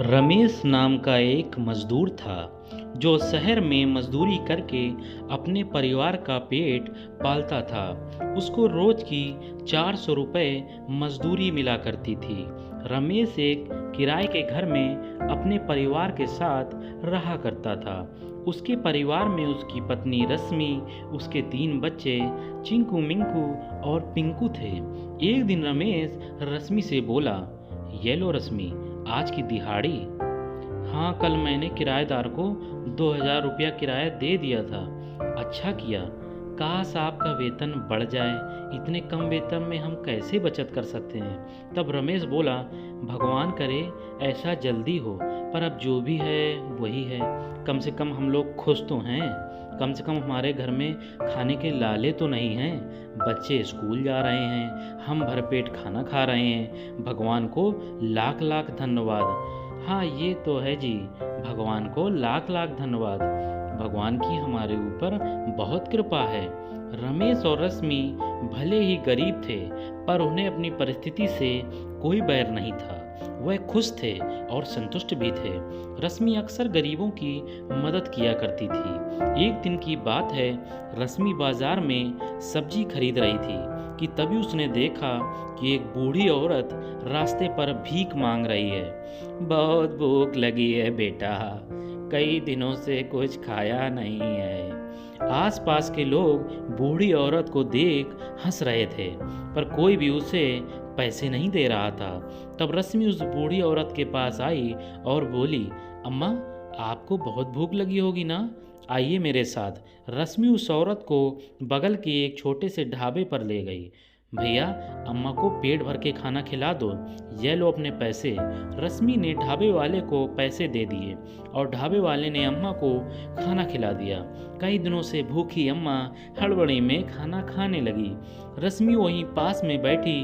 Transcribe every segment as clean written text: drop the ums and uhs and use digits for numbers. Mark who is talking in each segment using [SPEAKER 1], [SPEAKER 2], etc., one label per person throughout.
[SPEAKER 1] रमेश नाम का एक मजदूर था जो शहर में मजदूरी करके अपने परिवार का पेट पालता था। उसको रोज की 400 रुपये मजदूरी मिला करती थी। रमेश एक किराए के घर में अपने परिवार के साथ रहा करता था। उसके परिवार में उसकी पत्नी रश्मि, उसके 3 बच्चे चिंकू, मिंकू और पिंकू थे। एक दिन रमेश रश्मि से बोला, ये लो रश्मि, आज की दिहाड़ी। हाँ, कल मैंने किराएदार को 2000 रुपया किराया दे दिया था। अच्छा किया। काश आपका वेतन बढ़ जाए। इतने कम वेतन में हम कैसे बचत कर सकते हैं। तब रमेश बोला, भगवान करे ऐसा जल्दी हो, पर अब जो भी है वही है। कम से कम हम लोग खुश तो हैं। कम से कम हमारे घर में खाने के लाले तो नहीं हैं। बच्चे स्कूल जा रहे हैं, हम भरपेट खाना खा रहे हैं। भगवान को लाख लाख धन्यवाद। हाँ, ये तो है जी, भगवान को लाख लाख धन्यवाद। भगवान की हमारे ऊपर बहुत कृपा है। रमेश और रश्मि भले ही गरीब थे, पर उन्हें अपनी परिस्थिति से कोई बैर नहीं था। वह खुश थे और संतुष्ट भी थे। रश्मि अक्सर गरीबों की मदद किया करती थी। एक दिन की बात है, रश्मि बाजार में सब्जी खरीद रही थी कि तभी उसने देखा कि एक बूढ़ी औरत रास्ते पर भीख मांग रही है। बहुत भूख लगी है बेटा, कई दिनों से कुछ खाया नहीं है। आसपास के लोग बूढ़ी औरत को देख हंस रहे थे, पर कोई भी उसे पैसे नहीं दे रहा था। तब रश्मि उस बूढ़ी औरत के पास आई और बोली, अम्मा, आपको बहुत भूख लगी होगी ना, आइए मेरे साथ। रश्मि उस औरत को बगल के एक छोटे से ढाबे पर ले गई। भैया, अम्मा को पेट भर के खाना खिला दो, ये लो अपने पैसे। रश्मि ने ढाबे वाले को पैसे दे दिए और ढाबे वाले ने अम्मा को खाना खिला दिया। कई दिनों से भूखी अम्मा हड़बड़ी में खाना खाने लगी। रश्मि वहीं पास में बैठी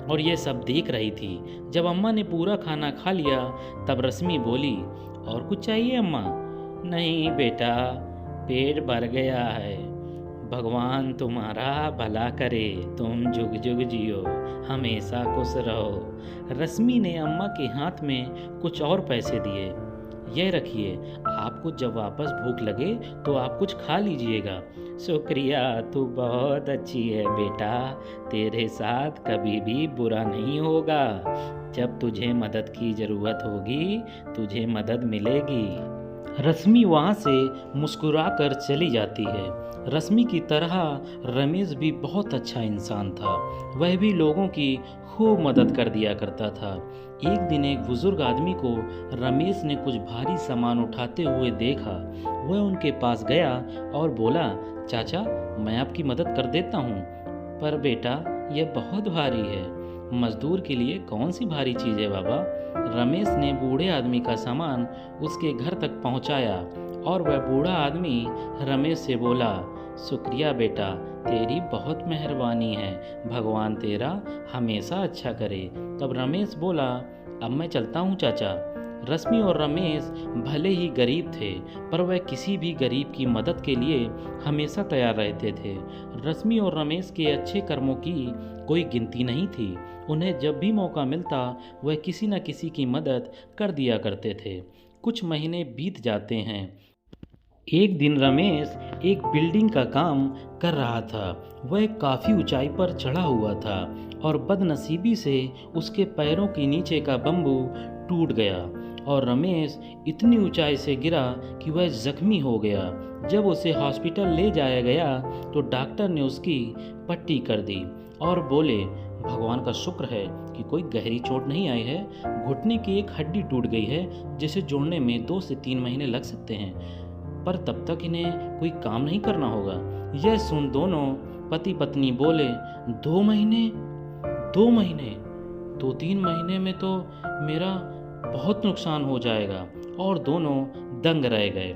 [SPEAKER 1] और ये सब देख रही थी। जब अम्मा ने पूरा खाना खा लिया, तब रश्मि बोली, और कुछ चाहिए अम्मा? नहीं बेटा, पेट भर गया है। भगवान तुम्हारा भला करे, तुम जुग जुग जियो, हमेशा खुश रहो। रश्मि ने अम्मा के हाथ में कुछ और पैसे दिए। ये रखिए, आपको जब वापस भूख लगे तो आप कुछ खा लीजिएगा। शुक्रिया, तू बहुत अच्छी है बेटा, तेरे साथ कभी भी बुरा नहीं होगा। जब तुझे मदद की ज़रूरत होगी, तुझे मदद मिलेगी। रश्मि वहाँ से मुस्कुराकर चली जाती है। रश्मि की तरह रमेश भी बहुत अच्छा इंसान था। वह भी लोगों की खूब मदद कर दिया करता था। एक दिन एक बुजुर्ग आदमी को रमेश ने कुछ भारी सामान उठाते हुए देखा। वह उनके पास गया और बोला, चाचा, मैं आपकी मदद कर देता हूँ, पर बेटा यह बहुत भारी है। मजदूर के लिए कौन सी भारी चीज़ है बाबा। रमेश ने बूढ़े आदमी का सामान उसके घर तक पहुंचाया और वह बूढ़ा आदमी रमेश से बोला, शुक्रिया बेटा, तेरी बहुत मेहरबानी है, भगवान तेरा हमेशा अच्छा करे। तब रमेश बोला, अब मैं चलता हूँ चाचा। रश्मि और रमेश भले ही गरीब थे, पर वह किसी भी गरीब की मदद के लिए हमेशा तैयार रहते थे। रश्मि और रमेश के अच्छे कर्मों की कोई गिनती नहीं थी। उन्हें जब भी मौका मिलता वह किसी न किसी की मदद कर दिया करते थे। कुछ महीने बीत जाते हैं। एक दिन रमेश एक बिल्डिंग का काम कर रहा था। वह काफ़ी ऊंचाई पर चढ़ा हुआ था और बदनसीबी से उसके पैरों के नीचे का बम्बू टूट गया और रमेश इतनी ऊंचाई से गिरा कि वह जख्मी हो गया। जब उसे हॉस्पिटल ले जाया गया तो डॉक्टर ने उसकी पट्टी कर दी और बोले, भगवान का शुक्र है कि कोई गहरी चोट नहीं आई है। घुटने की एक हड्डी टूट गई है, जिसे जोड़ने में 2 से 3 महीने लग सकते हैं, पर तब तक इन्हें कोई काम नहीं करना होगा। यह सुन दोनों पति पत्नी बोले, 2 महीने? 2 महीने? 2-3 महीने में तो मेरा बहुत नुकसान हो जाएगा। और दोनों दंग रह गए।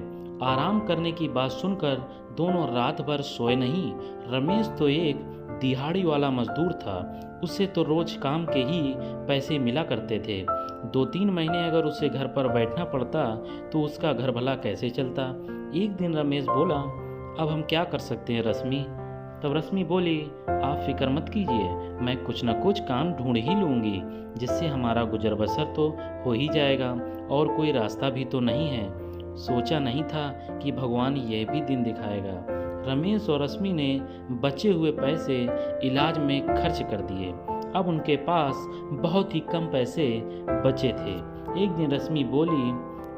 [SPEAKER 1] आराम करने की बात सुनकर दोनों रात भर सोए नहीं। रमेश तो एक दिहाड़ी वाला मजदूर था, उसे तो रोज काम के ही पैसे मिला करते थे। 2-3 महीने अगर उसे घर पर बैठना पड़ता तो उसका घर भला कैसे चलता। एक दिन रमेश बोला, अब हम क्या कर सकते हैं रश्मि, तब रश्मि बोली, आप फिक्र मत कीजिए, मैं कुछ न कुछ काम ढूंढ ही लूँगी जिससे हमारा गुजर बसर तो हो ही जाएगा, और कोई रास्ता भी तो नहीं है। सोचा नहीं था कि भगवान यह भी दिन दिखाएगा। रमेश और रश्मि ने बचे हुए पैसे इलाज में खर्च कर दिए। अब उनके पास बहुत ही कम पैसे बचे थे। एक दिन रश्मि बोली,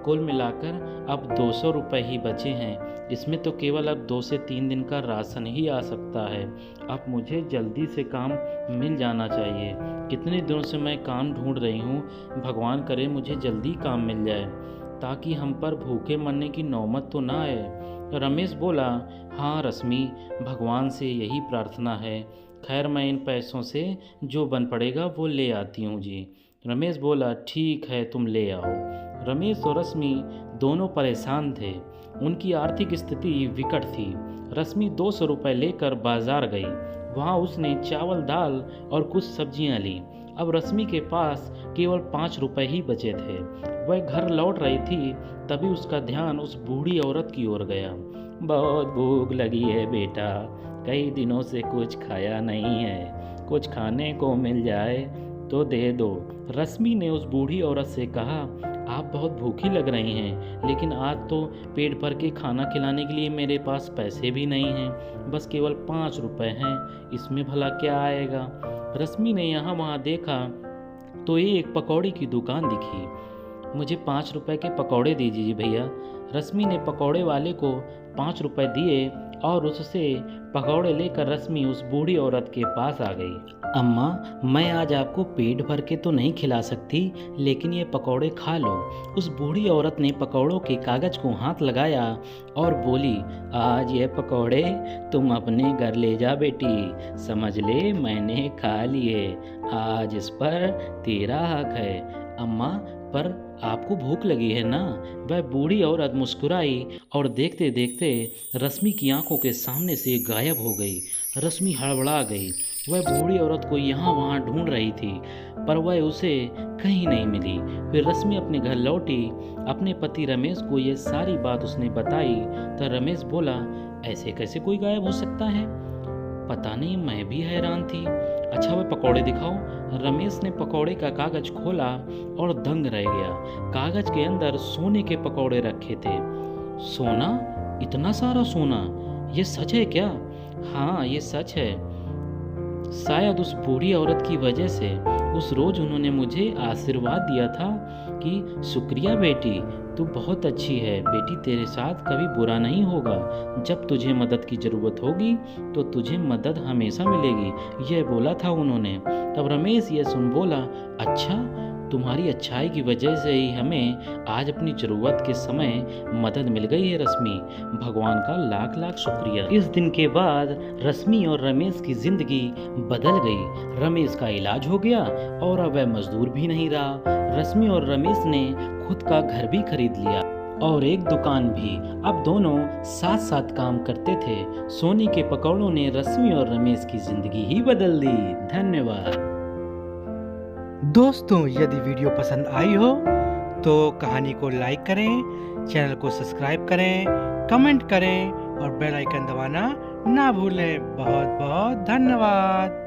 [SPEAKER 1] कुल मिलाकर अब 200 रुपये ही बचे हैं, इसमें तो केवल अब 2 से 3 दिन का राशन ही आ सकता है। अब मुझे जल्दी से काम मिल जाना चाहिए। कितने दिनों से मैं काम ढूंढ रही हूँ, भगवान करे मुझे जल्दी काम मिल जाए ताकि हम पर भूखे मरने की नौबत तो ना आए। रमेश बोला, हाँ रश्मि, भगवान से यही प्रार्थना है। खैर मैं इन पैसों से जो बन पड़ेगा वो ले आती हूँ जी। रमेश बोला, ठीक है तुम ले आओ। रमेश और रश्मि दोनों परेशान थे। उनकी आर्थिक स्थिति विकट थी। रश्मि 200 रुपये लेकर बाजार गई। वहाँ उसने चावल, दाल और कुछ सब्जियाँ ली। अब रश्मि के पास केवल 5 रुपये ही बचे थे। वह घर लौट रही थी, तभी उसका ध्यान उस बूढ़ी औरत की ओर गया। बहुत भूख लगी है बेटा, कई दिनों से कुछ खाया नहीं है, कुछ खाने को मिल जाए तो दे दो। रश्मि ने उस बूढ़ी औरत से कहा, आप बहुत भूखी लग रही हैं, लेकिन आज तो पेट भर के खाना खिलाने के लिए मेरे पास पैसे भी नहीं हैं, बस केवल 5 रुपये हैं, इसमें भला क्या आएगा। रश्मि ने यहाँ वहाँ देखा तो एक पकौड़ी की दुकान दिखी। मुझे 5 रुपए के पकौड़े दीजिए भैया। रश्मि ने पकौड़े वाले को 5 रुपए दिए और उससे पकौड़े लेकर रश्मि उस बूढ़ी औरत के पास आ गई। अम्मा, मैं आज आपको पेट भर के तो नहीं खिला सकती, लेकिन ये पकौड़े खा लो। उस बूढ़ी औरत ने पकौड़ों के कागज को हाथ लगाया और बोली, आज ये पकौड़े तुम अपने घर ले जा बेटी, समझ ले मैंने खा लिए, आज इस पर तेरा हक है। अम्मा, पर आपको भूख लगी है ना? वह बूढ़ी औरत मुस्कुराई और देखते देखते रश्मि की आंखों के सामने से गायब हो गई। रश्मि हड़बड़ा गई। वह बूढ़ी औरत को यहाँ वहाँ ढूंढ रही थी, पर वह उसे कहीं नहीं मिली। फिर रश्मि अपने घर लौटी। अपने पति रमेश को ये सारी बात उसने बताई तो रमेश बोला, ऐसे कैसे कोई गायब हो सकता है? पता नहीं, मैं भी हैरान थी। अच्छा, वह पकौड़े दिखाओ। रमेश ने पकौड़े का कागज खोला और दंग रह गया। कागज के अंदर सोने के पकौड़े रखे थे। सोना? इतना सारा सोना? ये सच है क्या? हाँ, ये सच है। शायद उस बूढ़ी औरत की वजह से उस रोज उन्होंने मुझे आशीर्वाद दिया था कि शुक्रिया बेटी, तू बहुत अच्छी है बेटी, तेरे साथ कभी बुरा नहीं होगा। जब तुझे मदद की ज़रूरत होगी तो तुझे मदद हमेशा मिलेगी, यह बोला था उन्होंने। तब रमेश ये सुन बोला, अच्छा, तुम्हारी अच्छाई की वजह से ही हमें आज अपनी ज़रूरत के समय मदद मिल गई है रश्मि, भगवान का लाख लाख शुक्रिया। इस दिन के बाद रश्मि और रमेश की ज़िंदगी बदल गई। रमेश का इलाज हो गया और अब वह मजदूर भी नहीं रहा। रश्मि और रमेश ने खुद का घर भी खरीद लिया और एक दुकान भी। अब दोनों साथ साथ काम करते थे। सोने के पकौड़ों ने रश्मि और रमेश की जिंदगी ही बदल दी। धन्यवाद।
[SPEAKER 2] दोस्तों, यदि वीडियो पसंद आई हो तो कहानी को लाइक करें, चैनल को सब्सक्राइब करें, कमेंट करें और बेल आइकन दबाना ना भूलें। बहुत बहुत धन्यवाद।